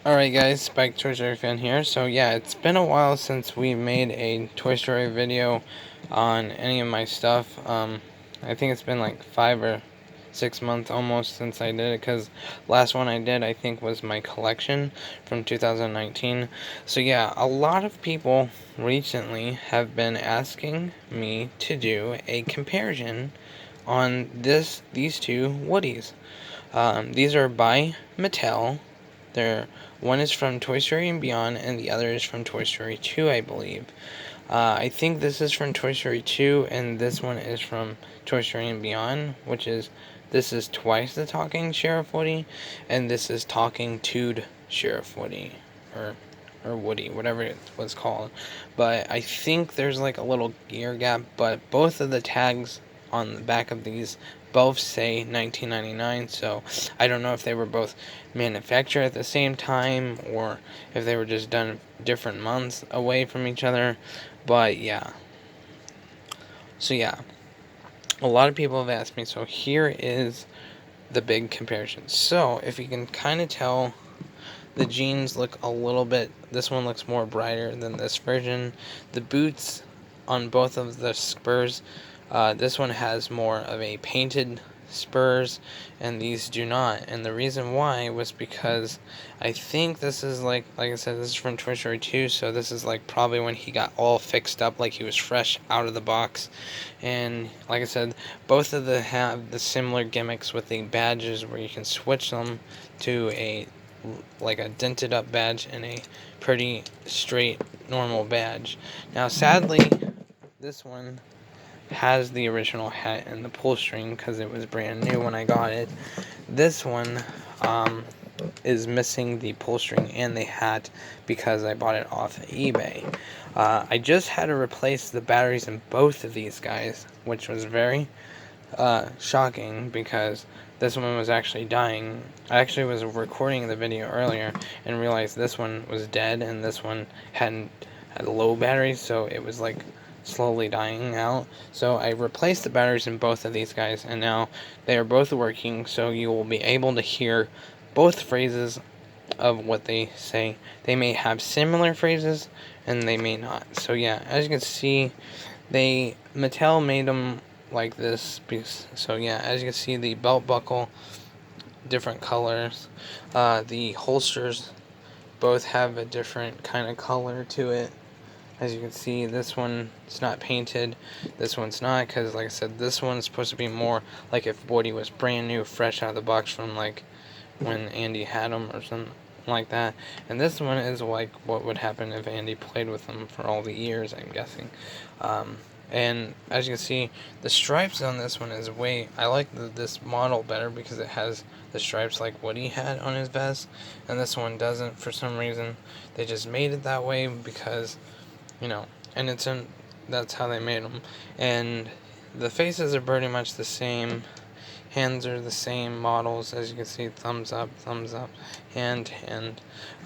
Alright guys, Spike Toy Story fan here. So yeah, it's been a while since we made a Toy Story video on any of my stuff. I think it's been like 5 or 6 months almost since I did it, because last one I did I think was my collection from 2019. So yeah, a lot of people recently have been asking me to do a comparison on these two Woodies. These are by Mattel. One is from Toy Story and Beyond, and the other is from Toy Story 2, I believe. I think this is from Toy Story 2, and this one is from Toy Story and Beyond, this is twice the talking Sheriff Woody, and this is talking Tude Sheriff Woody, or Woody, whatever it was called. But I think there's like a little year gap, but both of the tags on the back of these both say 1999, so I don't know if they were both manufactured at the same time or if they were just done different months away from each other. But yeah, so yeah, a lot of people have asked me, so here is the big comparison. So if you can kind of tell, the jeans look a little bit, this one looks more brighter than this version. The boots on both of the spurs, this one has more of a painted spurs, and these do not. And the reason why was because I think this is like I said, this is from Toy Story 2, so this is like probably when he got all fixed up, like he was fresh out of the box. And like I said, both of them have the similar gimmicks with the badges where you can switch them to a dented up badge and a pretty straight normal badge. Now sadly, this one has the original hat and the pull string because it was brand new when I got it. This one is missing the pull string and the hat because I bought it off eBay. I just had to replace the batteries in both of these guys, which was very shocking because this one was actually dying. I actually was recording the video earlier and realized this one was dead and this one had low batteries, so it was like slowly dying out. So I replaced the batteries in both of these guys, and now they are both working, so you will be able to hear both phrases of what they say. They may have similar phrases and they may not. So yeah, as you can see, Mattel made them like this. So yeah, as you can see, the belt buckle, different colors. The holsters both have a different kind of color to it. As you can see, this one is not painted, this one's not, because like I said, this one's supposed to be more like if Woody was brand new, fresh out of the box from like when Andy had him or something like that. And this one is like what would happen if Andy played with him for all the years, I'm guessing. And as you can see, the stripes on this one is I like this model better because it has the stripes like Woody had on his vest, and this one doesn't for some reason. They just made it that way because, and that's how they made them. And the faces are pretty much the same. Hands are the same models, as you can see, thumbs up, hand.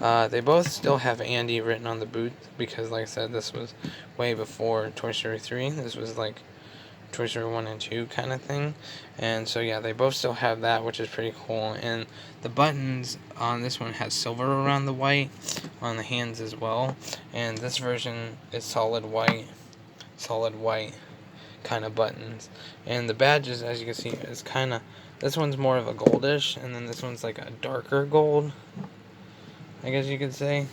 They both still have Andy written on the boot because, like I said, this was way before Toy Story 3. This was like Toy Story 1 and 2 kind of thing. And so, yeah, they both still have that, which is pretty cool. And the buttons on this one has silver around the white on the hands as well. And this version is solid white kind of buttons. And the badges, as you can see, is kind of, this one's more of a goldish, and then this one's like a darker gold, I guess you could say.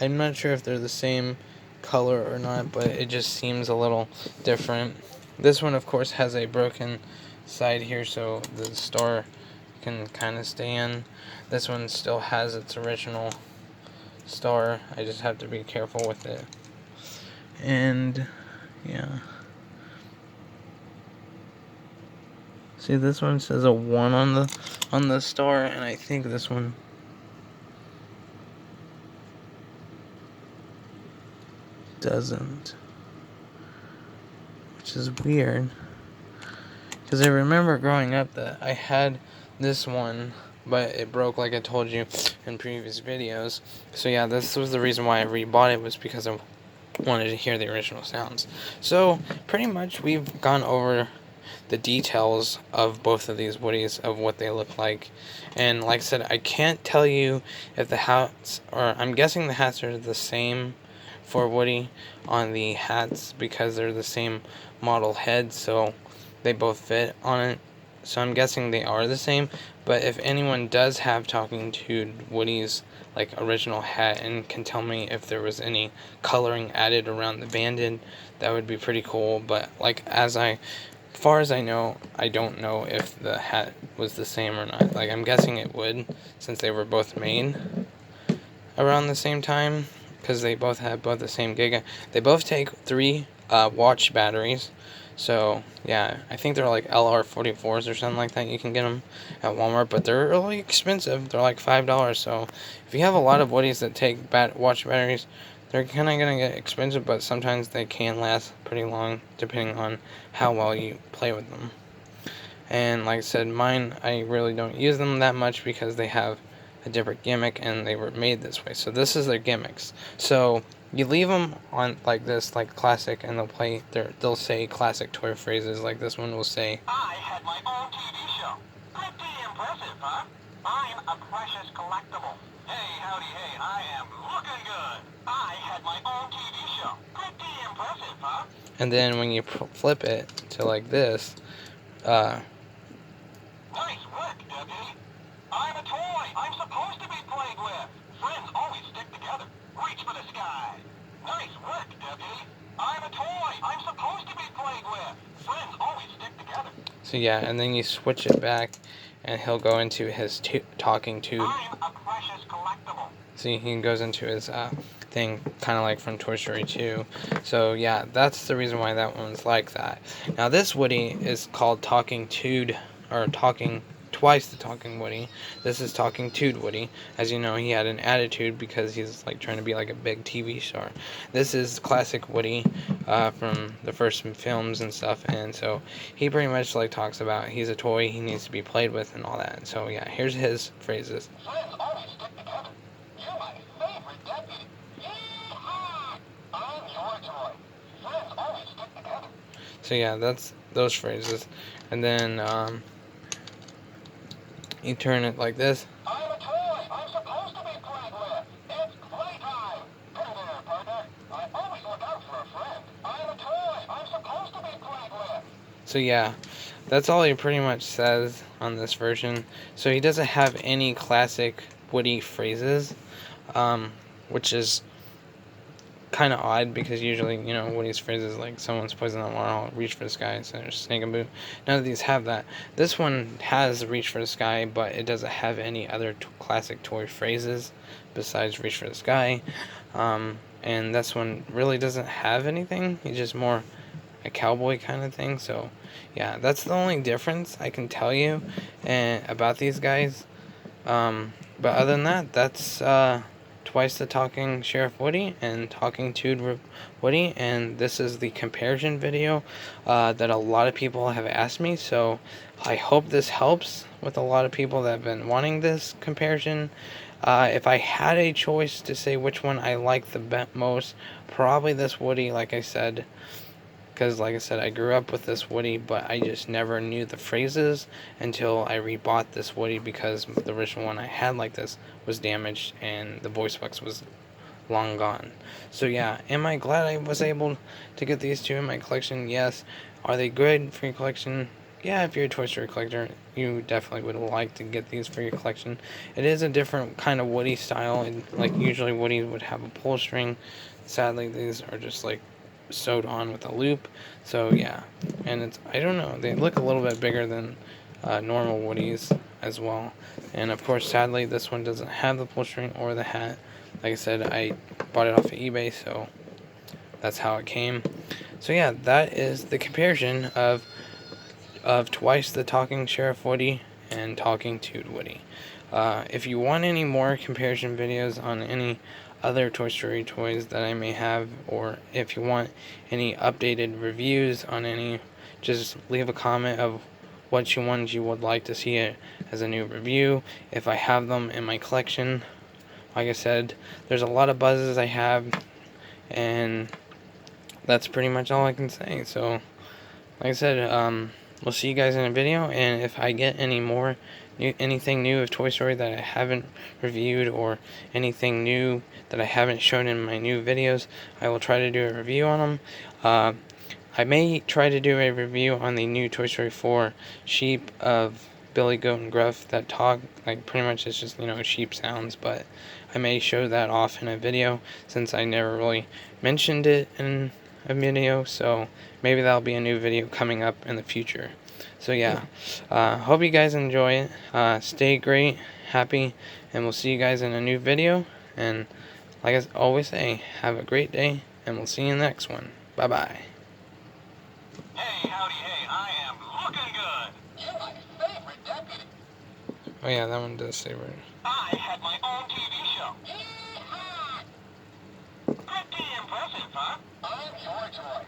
I'm not sure if they're the same color or not, but it just seems a little different. This one, of course, has a broken side here, so the star can kind of stay in. This one still has its original star. I just have to be careful with it. And yeah, see, this one says a 1 on the star, and I think this one doesn't, which is weird because I remember growing up that I had this one, but it broke like I told you in previous videos. So yeah, this was the reason why I rebought it, was because I wanted to hear the original sounds. So pretty much we've gone over the details of both of these Woodies, of what they look like. And like I said, I can't tell you if the hats, or I'm guessing the hats are the same for Woody on the hats because they're the same model head, so they both fit on it. So I'm guessing they are the same. But if anyone does have Talking Tude Woody's like original hat and can tell me if there was any coloring added around the banded, that would be pretty cool. But like as far as I know, I don't know if the hat was the same or not. Like I'm guessing it would, since they were both made around the same time, because they both have both the same giga. They both take 3 watch batteries. So yeah, I think they're like LR44s or something like that. You can get them at Walmart, but they're really expensive. They're like $5. So if you have a lot of Woodies that take watch batteries, they're kind of gonna get expensive, but sometimes they can last pretty long depending on how well you play with them. And like I said, mine, I really don't use them that much because they have a different gimmick and they were made this way. So this is their gimmicks. So you leave them on like this, like classic, and they'll say classic toy phrases. Like this one will say, I had my own TV show. Pretty impressive, huh? I'm a precious collectible. Hey, howdy, hey, I am looking good. I had my own TV show. Pretty impressive, huh? and then when you flip it to like this, Nice work, Deputy. I'm a toy. I'm supposed to be played with. Friends always stick together. Reach for the sky. Nice work, Deputy. I'm a toy. I'm supposed to be played with. Friends always stick together. so yeah, and then you switch it back, and he'll go into his talking tube. I'm a precious collectible. See, he goes into his thing, kind of like from Toy Story 2. So yeah, that's the reason why that one's like that. Now this Woody is called Talking Tude, or Talking Twice the Talking Woody. This is Talking Tude Woody. As you know, he had an attitude because he's like trying to be like a big TV star. This is classic Woody from the first films and stuff, and so he pretty much like talks about he's a toy, he needs to be played with and all that. So yeah, here's his phrases. Friends always stick together. You're my favorite deputy. Yee-haw! I'm your toy. Friends always stick together. So yeah, that's those phrases. And then you turn it like this. I'm a toy. I'm supposed to be played with. It's playtime. Hey there, partner. I always look out for a friend. I'm a toy. I'm supposed to be played with. So yeah, that's all he pretty much says on this version. So he doesn't have any classic Woody phrases, which is kind of odd because usually, you know, Woody's phrases like someone's poison on water, I'll reach for the sky, so there's snake and boot. None of these have that. This one has reach for the sky, but it doesn't have any other classic toy phrases besides reach for the sky. And this one really doesn't have anything. He's just more a cowboy kind of thing. So yeah, that's the only difference I can tell you about these guys. But other than that, that's Twice the Talking Sheriff Woody and Talking Tude Woody, and this is the comparison video that a lot of people have asked me, so I hope this helps with a lot of people that have been wanting this comparison. If I had a choice to say which one I like the most, probably this Woody, like I said, because like I said, I grew up with this Woody, but I just never knew the phrases until I rebought this Woody because the original one I had like this was damaged and the voice box was long gone. So yeah, am I glad I was able to get these two in my collection? Yes. Are they good for your collection? Yeah, if you're a Toy Story collector, you definitely would like to get these for your collection. It is a different kind of Woody style, and like usually Woody would have a pull string. Sadly, these are just like sewed on with a loop. So yeah, and it's, I don't know, they look a little bit bigger than normal Woodies as well. And of course, sadly, this one doesn't have the pull string or the hat. Like I said, I bought it off of eBay, so that's how it came. So yeah, that is the comparison of Twice the Talking Sheriff Woody and Talking Tude Woody. If you want any more comparison videos on any other Toy Story toys that I may have, or if you want any updated reviews on any, just leave a comment of what ones you would like to see it as a new review. If I have them in my collection, like I said, there's a lot of buzzes I have, and that's pretty much all I can say. So like I said, we'll see you guys in a video, and if I get anything new of Toy Story that I haven't reviewed, or anything new that I haven't shown in my new videos, I will try to do a review on them. I may try to do a review on the new Toy Story 4 sheep of Billy, Goat, and Gruff that talk. Like, pretty much it's just, sheep sounds, but I may show that off in a video since I never really mentioned it in a video, so maybe that'll be a new video coming up in the future. So yeah, hope you guys enjoy it. Stay great, happy, and we'll see you guys in a new video. And like I always say, have a great day, and we'll see you in the next one. Bye bye. Hey, howdy, hey, I am looking good. You're my favorite deputy. Oh yeah, that one does say right. I had my own TV show. Yeehaw! Pretty impressive, huh? I'm your joy.